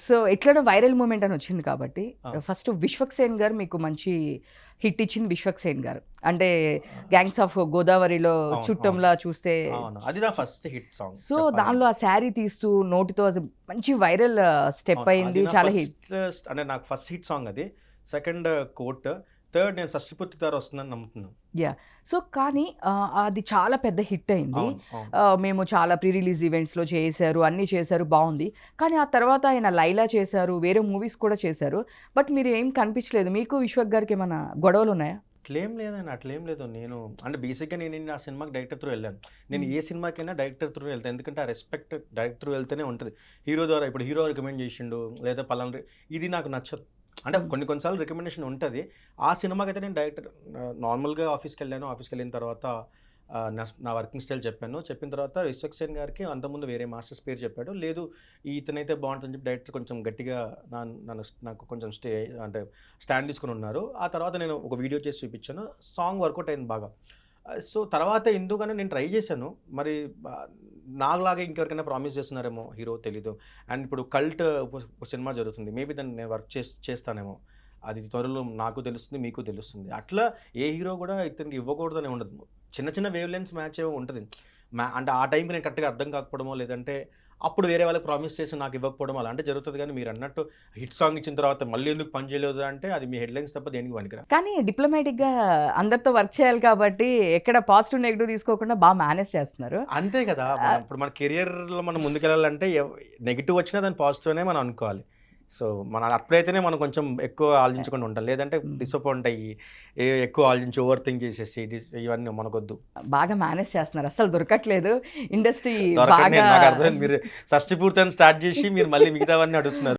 So ఎట్లనో viral moment అని వచ్చింది కాబట్టి ఆ. ఫస్ట్ విశ్వక్ సేన్ గారు మీకు మంచి హిట్ ఇచ్చింది విశ్వక్ సేన్ గారు. అంటే గ్యాంగ్స్ ఆఫ్ గోదావరిలో అవును, చుట్టంలా చూస్తే అవును, అది నా ఫస్ట్ హిట్ సాంగ్. సో దానిలో ఆ శారీ తీస్తూ నోటితో అది మంచి వైరల్ స్టెప్ అయింది, చాలా హిట్. అంటే నాకు ఫస్ట్ హిట్ సాంగ్ అది. సెకండ్ కోట్, థర్డ్ నేను షష్టిపూర్తి ద్వారా వస్తుందని నమ్ముతున్నాను. యా. సో కానీ అది చాలా పెద్ద హిట్ అయింది. అవును, అవును. మేము చాలా ప్రీ రిలీజ్ ఈవెంట్స్లో చేశారు, అన్నీ చేశారు, బాగుంది. కానీ ఆ తర్వాత ఆయన లైలా చేశారు, వేరే మూవీస్ కూడా చేశారు. బట్ మీరు ఏం కనిపించలేదు. మీకు విశ్వక్ గారికి ఏమైనా గొడవలు ఉన్నాయా? అట్లేం లేదండి, అట్లేం లేదు. నేను అంటే బేసిక్గా నేను ఆ సినిమాకి డైరెక్టర్ త్రూ వెళ్ళాను. నేను ఏ సినిమాకైనా డైరెక్టర్ త్రూ వెళ్తాను, ఎందుకంటే ఆ రెస్పెక్ట్ డైరెక్టర్ త్రూ వెళ్తేనే ఉంటుంది. హీరో ద్వారా ఇప్పుడు హీరో రికమెండ్ చేసిండు లేదా పలానా ఇది నాకు నచ్చదు. అంటే కొన్నిసార్లు రికమెండేషన్ ఉంటుంది. ఆ సినిమాకి అయితే నేను డైరెక్టర్ నార్మల్గా ఆఫీస్కి వెళ్ళిన తర్వాత నా వర్కింగ్ స్టైల్ చెప్పిన తర్వాత విశ్వక్ సేన్ గారికి అంతకుముందు వేరే మాస్టర్స్ పేరు చెప్పాడు. లేదు ఇతనైతే బాగుంటుందని చెప్పి డైరెక్టర్ కొంచెం గట్టిగా నాకు కొంచెం అంటే స్టాండ్ తీసుకుని ఉన్నారు. ఆ తర్వాత నేను ఒక వీడియో చేసి చూపించాను, సాంగ్ వర్కౌట్ అయింది బాగా. సో తర్వాత ఎందుకని నేను ట్రై చేశాను. మరి నాకులాగే ఇంకెవరికైనా ప్రామిస్ చేస్తున్నారేమో హీరో, తెలీదు. అండ్ ఇప్పుడు కల్ట్ సినిమా జరుగుతుంది, మేబీ దాన్ని నేను వర్క్ చేస్తానేమో. అది త్వరలో నాకు తెలుస్తుంది, మీకు తెలుస్తుంది. అట్లా ఏ హీరో కూడా ఇతనికి ఇవ్వకూడదని ఉండదు. చిన్న చిన్న వేవ్ లెన్స్ మ్యాచ్ ఏమో ఉంటుంది. అంటే ఆ టైంకి నేను కరెక్ట్గా అర్థం కాకపోవడమో, లేదంటే అప్పుడు వేరే వాళ్ళకి ప్రామిస్ చేసి నాకు ఇవ్వకపోవడం అలా అంటే జరుగుతుంది. కానీ మీరు అన్నట్టు హిట్ సాంగ్ ఇచ్చిన తర్వాత మళ్ళీ ఎందుకు పని చేయలేదు అంటే అది మీ హెడ్లైన్స్ తప్ప దేనికి పనికిరా. కానీ డిప్లొమాటిక్గా అందరితో వర్క్ చేయాలి కాబట్టి ఎక్కడ పాజిటివ్ నెగిటివ్ తీసుకోకుండా బాగా మేనేజ్ చేస్తున్నారు. అంతే కదా, ఇప్పుడు మన కెరియర్లో మనం ముందుకెళ్ళాలంటే నెగిటివ్ వచ్చినా దాని పాజిటివ్ అనే మనం అనుకోవాలి. సో మన అప్పుడైతేనే మనం కొంచెం ఎక్కువ ఆలోచించకుండా ఉంటాం, లేదంటే డిసప్పాయింట్ అయ్యి ఎక్కువ ఆలోచించి ఓవర్ థింక్ చేసేసి ఇవన్నీ మనకొద్దు. బాగా మేనేజ్ చేస్తున్నారు, అసలు దొరకట్లేదు ఇండస్ట్రీ నాకు బాగా. అర్థమైంది, మీరు షష్టిపూర్తి అని స్టార్ట్ చేసి మీరు మళ్ళీ మిగతావన్నీ అడుగుతున్నారు.